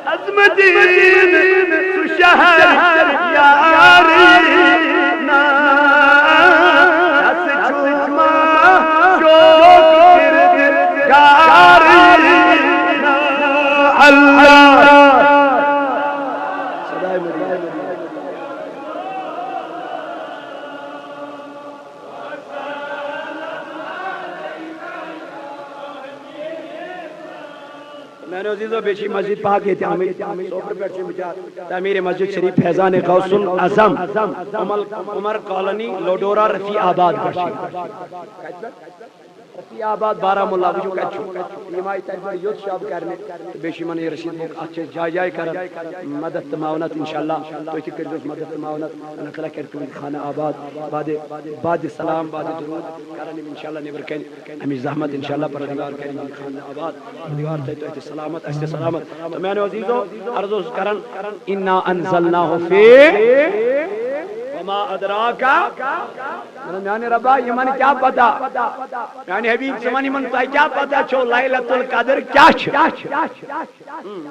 عظمدین شہر یاری نا اس چھوما شوق گاری اللہ صدای مدینہ میں نے عزیزو بیچی مسجد پاک ہے سوپر پیٹ سے بچار تعمیر مسجد شریف فیضان غوث العظم عمر کالونی لوڈورا رفیع آباد رفیع آباد بارہمولہ وجو کچھو یمائی تربیت یوت شاب کرنے بیشی من یہ رشید بک اچھے جائے کر مدد معاونت انشاءاللہ تو اتی کر مدد معاونت اللہ تعالیٰ کرتے ہیں خانہ آباد بعد سلام بعد درود کرنے انشاءاللہ نیبر کہیں ہمیں زحمت انشاءاللہ پردگار کریں خانہ آباد پردگار تے تو اتی سلامت اچھے سلامت تو میں نے عزیزو عرض کرن انا انزلناہ فی وما ادراکا یعنی ربا یہ من کیا پتا یعنی حبیب زمانی من تو کیا پتا چھو لیلۃ القدر کیا چھ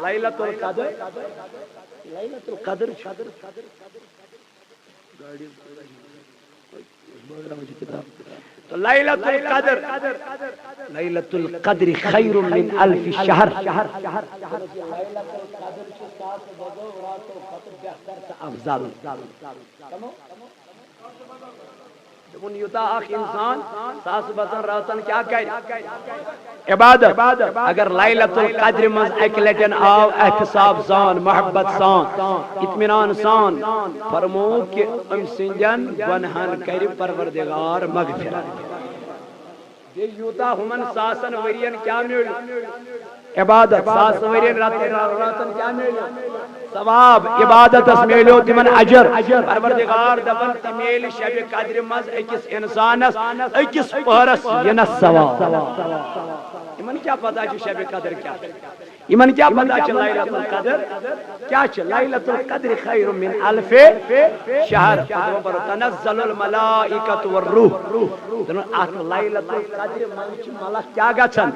لیلۃ القدر تو لیلۃ القدر خیر من الف شہر افضل جبن یوتا آخ انسان ساس بطن راتن کیا کہے عبادت اگر لیلۃ القدر مز اکلٹن آو احتساب سان محبت سان اطمینان سان فرمو کہ ام سنجن گنہن کر پروردگار مغفرت یوتا ہمن ساسن ورین کیا مل عبادت ساس ورین راتن کیا مل ثواب عبادت اس میلو تمن اجر پروردگار دبن تمیل شب قدر مز اکس انسانس اکس پہرس ینس ثواب ایمن کیا پتا ہے شب قدر کیا ایمن کیا پتا ہے لیلۃ القدر کیا ہے لیلۃ القدر خیر من الف شہر تنزل الملائکۃ والروح ات لیلۃ القدر منچ ملک کیا گچھن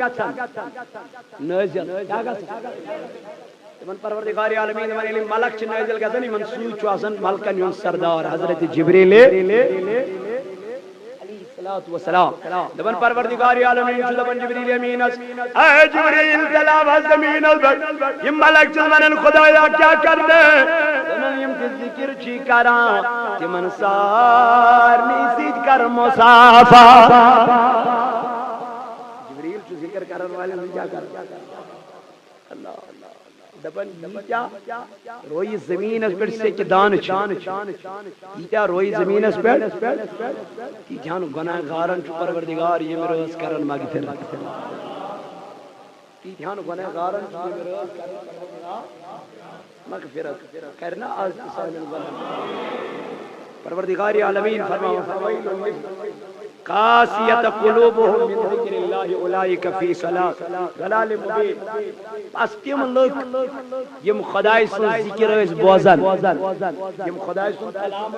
نازل کیا گچھن من پروردگار عالمین من علم ملک چھ نازل گژھن من سوچ آسن ملکن یون سردار حضرت جبریل والسلام دبن پروردگار عالمین چھ دبن جبریل امین اس اے جبریل تلا زمین البر یہ ملک چھ من خدایا کیا کر دے من یم ذکر چھ کراں تمن سار نسید کر مصافہ جبریل چھ ذکر کرن والے کیا کر اللہ دبن کیا روئی زمین اس پر سے کہ دان کیا روئی زمین اس پر کہ جان گناہ گارن چھ پروردگار یہ میرے کرن مغفرت کہ جان گناہ گارن چھ میرے مغفرت کرنا از انسان پروردگار عالمین فرماؤ قاسیت قلوبهم من ذکر اللہ اولئک فی ضلال مبین پس تم لوگ یم خدای سن ذکر اس بوزن یم خدای سن کلام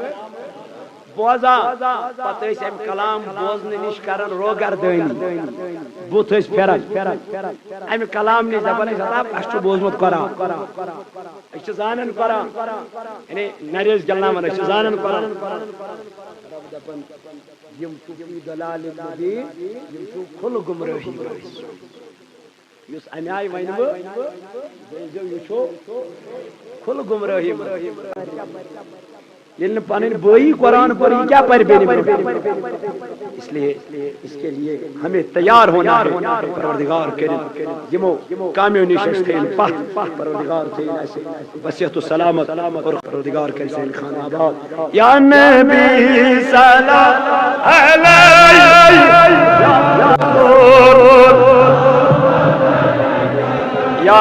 بوزان پتہ اس ام کلام بوزن نش کرن روگردانی بوت اس پھرن ام کلام نش دپن اس اچھ بوزمت قرآن اچھ زانن قرآن یعنی نریز جلنامن اچھ زانن قرآن دپن یم تو فی ضلال مبین یم تو کھل گمراہی یس انیائی ونبو جو یچو کھل گمراہی یل پنن بھائی قرآن پر کیا پر بے اس لیے اس کے لیے ہمیں تیار ہونا ہے پروردگار کریم یمو کامیو نشش تھیل پاک پروردگار تھیل ایسے وصیت و سلامت اور پروردگار کریم خان آباد یا نبی سلام علیہ یا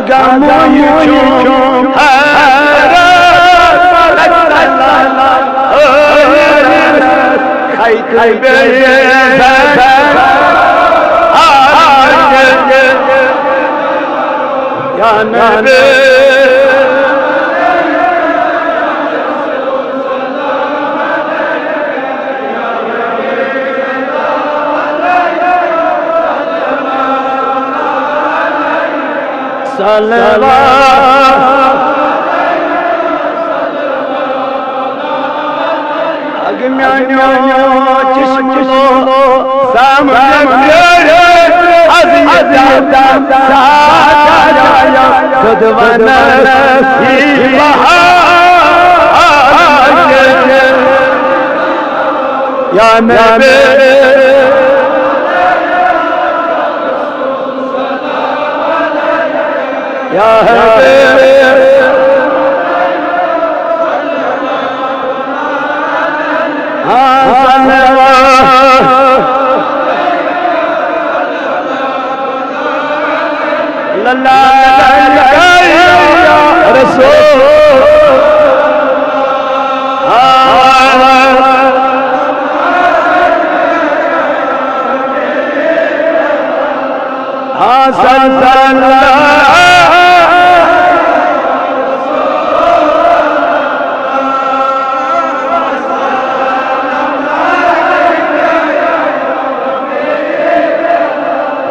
Agamuchum Ya Nabi Agmyanyo çişmulo samgöre aziyetam saçaya kudvana sibahaya Ya Nabi Ya Habib La la ya Rasul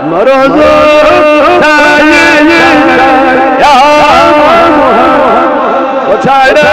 Marozo ya o çayda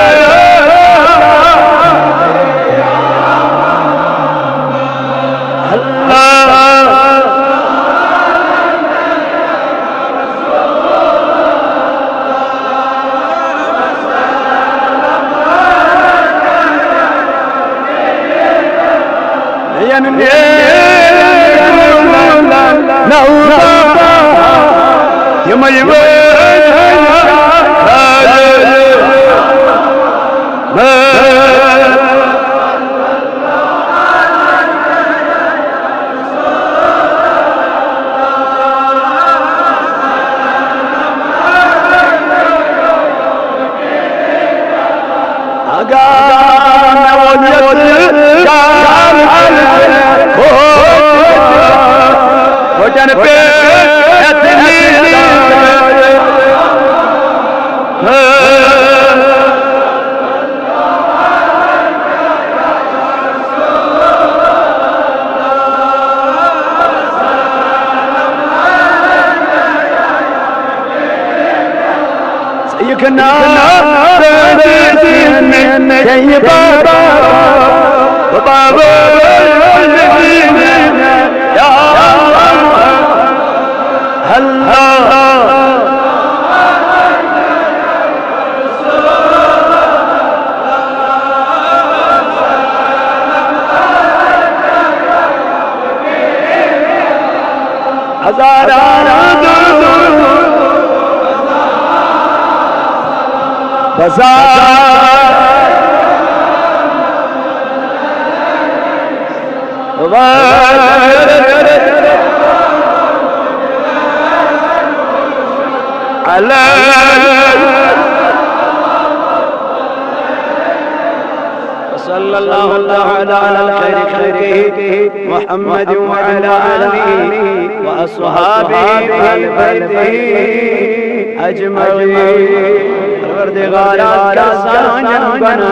هزاران بازار صلى الله تعالى على خير خلقه محمد وعلى آله وأصحابه وآل بيته أجمعين پروردگارا کا سانجن بنا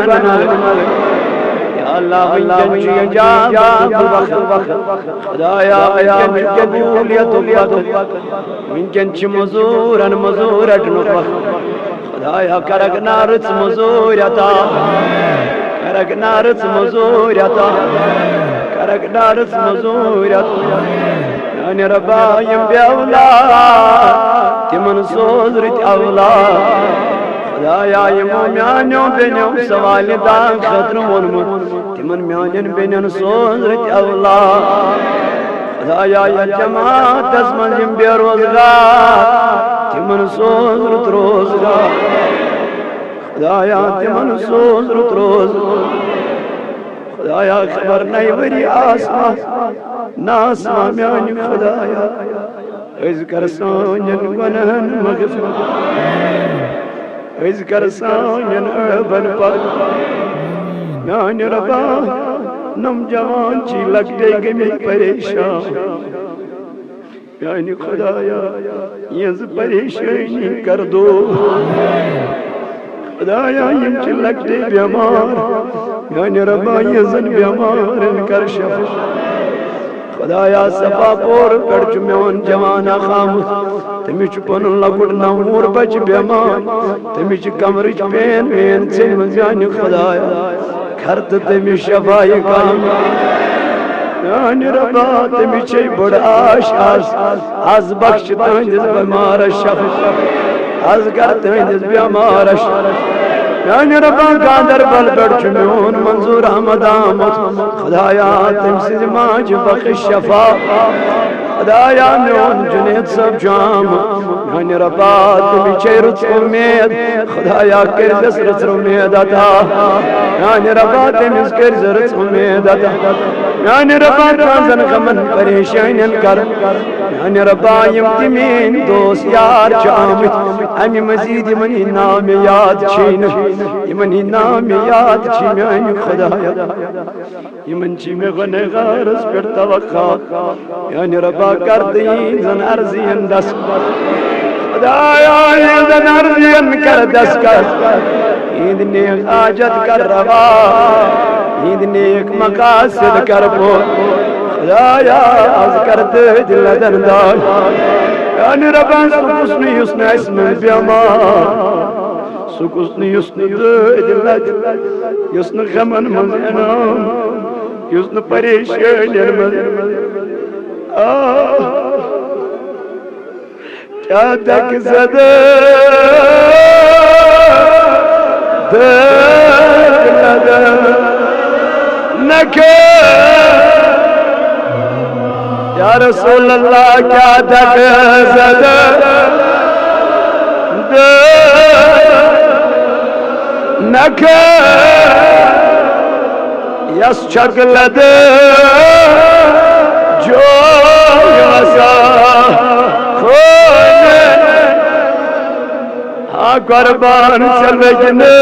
یا اللہ من جنچ اجاب خدایا من جنچ قبولیت من جنچ مزورت خدایا کرک نارت مزورتا کرک نارت مزورتا کرک نارت مزورتا یعنی ربایم بی اولاد تمن سوزرت اولاد خدایا یمو میانیو بینیو سوالدان خطر ونمت تمن میانین بینین سوزرت اولاد خدایا یا جماعت اسمن جم بی روزگار تمن سوزرت روزگار خدایا تمن سوزرت روزگار خدایا خبر نہیں بری آسمان ناسما میانی خدایا اذکر سانین گنہن مغفر اذکر سانین عبن پر میانی ربا نم جوان چی لگ دے گمی پریشان میانی خدایا ینز پریشانی کر دو خدایا یم چی لگ دے بیمار میانی ربا ینزن بیمار کر شفا خدایا صفا پور کڑچ میون جوانا خامت تمیچ پنن لگڑ نمور بچ بیمان تمیچ کمرچ پین وین چن مزیانی خدایا کھرت تمی شفائی کام یعنی ربا تمیچ بڑ آش از بخش تندز بیمار شفا از گر تندز بیمار شفا یعنی ربا قادر بل بڑھ میون منظور احمد آمد خدایا تم سے ماج بخش شفا خدایا میون جنید سب جام یعنی ربا تمی چیرت امید خدایا کرزس رس امید عطا یعنی ربا تمیز کرزس امید عطا یعنی ربا کانزن غمن پریشین کر یعنی ربا یم تمین دوست یار چامت امی مزید منی نام یاد چین یمنی نام یاد چی میانی خدایا یمن چی میں غنغار اس پر توقع یعنی ربا کردین زن ارزین دس خدایا زن ارزین کر دس کر اید نیک آجت کر روا اید نیک مقاصد کر بول خدایا از کرد دل دردار یعنی ربا سکسنی حسن اسم بیامار سکسنی یسن دلت یسن غمن مزینام یسن پریشان کیا تک زده دل نکے یا رسول اللہ کیا تک زده نکے یس چکل دے جو یسا خونے ہاں قربان چلوجنے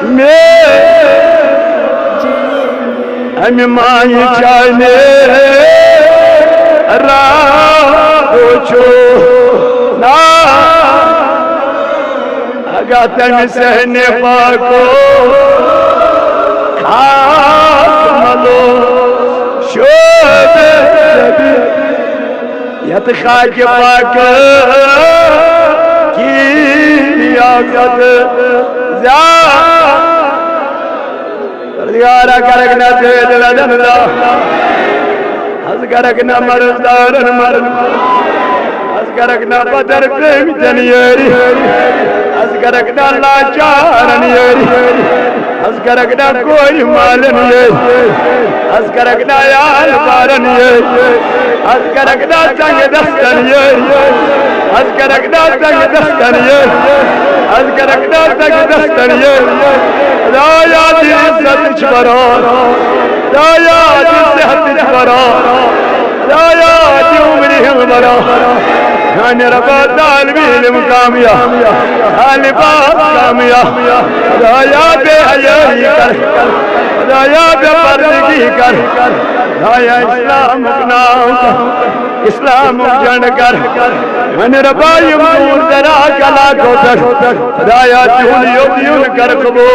میں ہمیں مائی چاہنے راچو نا اگا تم سہنے پاکو خاک ملو شود یت خاک پاک کی لیاقت زیادہ دیارہ کرکنا تید لدن اللہ از کرکنا مرز دارن مرز از کرکنا پتر پیم جنیری أذكرك الله جارن يري أذكرك كل مالن يري أذكرك يا البارن يري أذكرك تنگ دستن يري أذكرك تنگ دستن يري أذكرك تنگ دستن يري لا يا دي عزت شبرا لا يا دي صحت شبرا لا يا دي عمرهم برا أنا ربا طالبين مقامية أنا باس كامية لا يا بي حيائي كر لا يا بي پردگی کر لا يا اسلام اقناؤ اسلام جن کر أنا ربا يمور دراك لا كوتر لا يا تولي يبيون کر قبو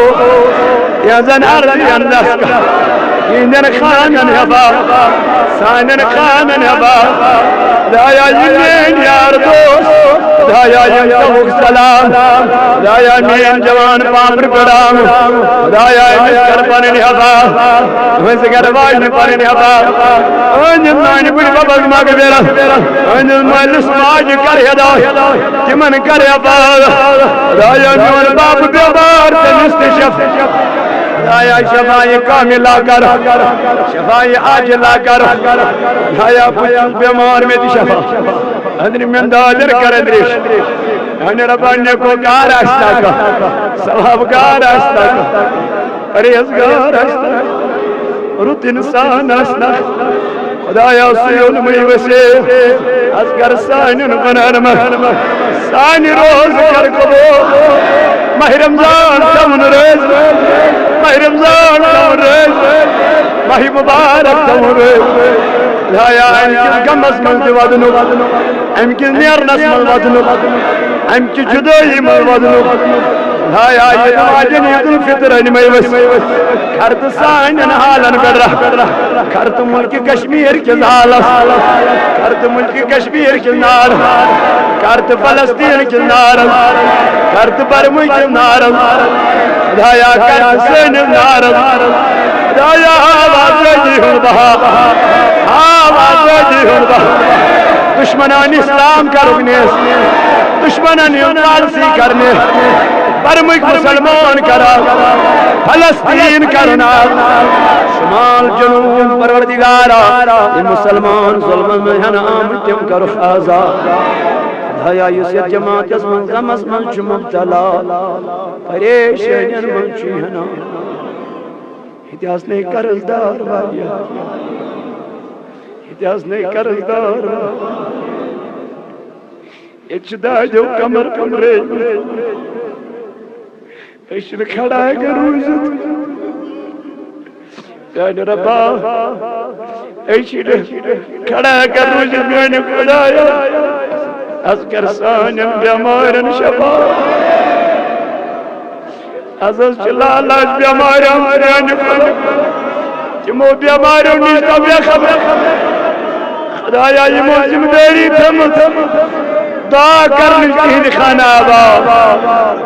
يا زن أرضي اندسك إنن خانن هبا سانن خانن هبا لا يا يمين يا أردوس لا يا يمتوك سلام لا يا مين جوان پامر پرام لا يا مسكر پنن هبا مسكر واجن پنن هبا انجل ماني بڑی بابا مغبرا انجل مالس ماج کر هدا كمن کر هبا لا يا مين باب بیمار تنستشف لا يا شفاء كاملا کر شفاء عاجلا کر لا يا بیمار میں شفا ادری من دادر کر ادریش انا ربانی کو کار آستا کا ثواب کار آستا کا ریزگار آستا روت انسان آستا خدایا سیون می وسے ازگر سانن بنرم سانی روز کر کبو ماہ رمضان تمن ریز ماہ رمضان تمن ریز ماہ مبارک تمن ریز لا يا أمكن كم اسمل تودنو أمكن نيرنس مل ودنو أمكن جدوي مل ودنو لا يا يتواجن يد الفطر ما يبس كرت ساين حالا بدرا كرت ملك كشمير كزالا كرت ملك كشمير كنار كرت فلسطين كنار كرت برمي كنار لا يا كرت سين النار لا يا واجي بها دشمنان اسلام کا رکنیس دشمنان فارسی کرنے برمک مسلمان کرا فلسطین کرنا شمال جنوب پروردگارا یہ مسلمان ظلم میں ہنام تم کرو آزاد دھایا یسیت جماعت اسمن غم اسمن چو مبتلا پریشین من چی ہنا اتیاس نے کرزدار بایا اتیاس نے کرزدار اچھدا جو کمر کمرے اشن کھڑا ہے گروزت یعنی ربا اشن کھڑا ہے گروزت یعنی خدایا اذکر سانن بیمارن شفا عزیز چلالاش بیمارن یعنی خدایا جمو بیمارن نشتا بیا خبر خدایا یہ موسم دیری تھم دعا کرنے تین خانہ آبا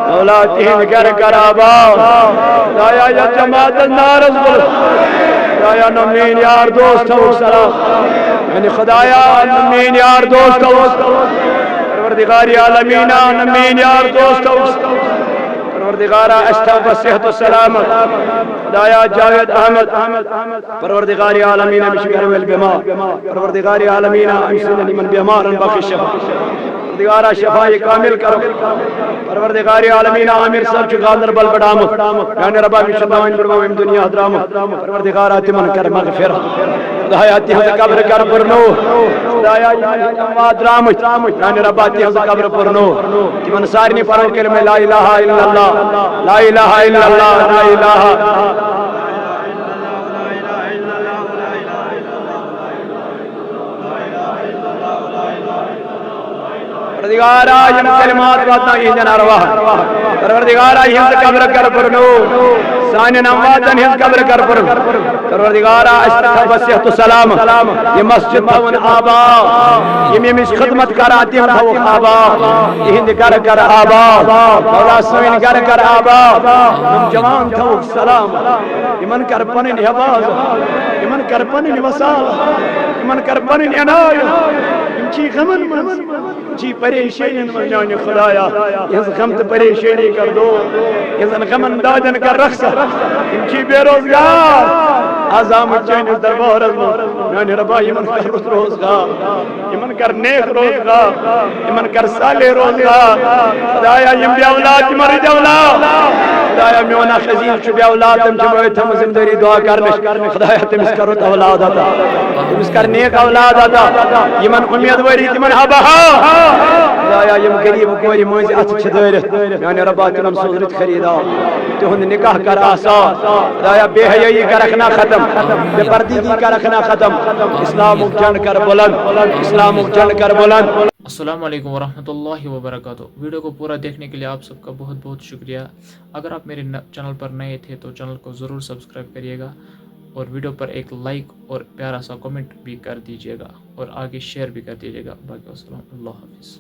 مولا تین کر آبا دایا یا جماعت نارز بل دایا نمین یار دوست ہو سلام یعنی خدایا نمین یار دوست ہو پروردگاری عالمین نمین یار دوست ہو پروردگارہ اشتاق و صحت و سلامت خدایا جاوید احمد پروردگاری عالمین مشکر والبیمار پروردگاری عالمین امسلنی من بیمارن باقی شفا پروردگارہ شفائی کامل کرو پروردگاری عالمین عامر صاحب چکاندر بل بڑامت یعنی ربا مشدوائن بڑوائن دنیا حضرامت پروردگارہ تمن کر مغفر خدایا تیہاں قبر کر پرنو خدایا جماعت رامت یعنی ربا تیہاں قبر پرنو تمن سارنی پرن کرم لا الہ الا اللہ لا الہ الا اللہ لا الہ پروردگارہ یم کلمات باتاں یہ جن ارواح پروردگارہ یم قبر کر پرنو سانن امواتن ہز قبر کر پر پروردگارا استغفر صحت و سلام یہ مسجد بھون آبا یم یمش خدمت کران تم تھوک آبا یہند گر کر آبا مولا سوین گر کر آبا یم جوان تھوک سلام یمن کر پنن حفاظت یمن کر پنن وسال یمن کر پنن عنایت یم چی غمن من جی پریشانی من جان خدایا یہ غم تو پریشانی کر دو یہ غمن دادن کر رخصت یم چی بے روزگار آزام چین دربار میان ربا یمن کر روزگار یمن کر نیک روزگار یمن کر صالح روزگار خدایا یم بے اولاد یمن رد اولاد خدایا میونا خزین چو بے اولاد تم چموئی تم زمداری دعا کرنش خدایا تمس کرت اولاد عطا تمس کر نیک اولاد عطا یمن امید وری یمن حبہا خدایا یم غریب کوری موزی ات چھ دارت میان ربا تم سوزرت خریدا تہند نکاح کر آسان خدایا بے حیائی کر رکھنا ختم بے پردگی کر رکھنا ختم اسلام جن کر بلند اسلام جن کر بلند. السلام علیکم ورحمۃ اللہ وبرکاتہ. ویڈیو کو پورا دیکھنے کے لیے آپ سب کا بہت بہت شکریہ. اگر آپ میرے چینل پر نئے تھے تو چینل کو ضرور سبسکرائب کریے گا اور ویڈیو پر ایک لائک اور پیارا سا کمنٹ بھی کر دیجیے گا اور آگے شیئر بھی کر دیجیے گا. باقی السلام اللہ حافظ.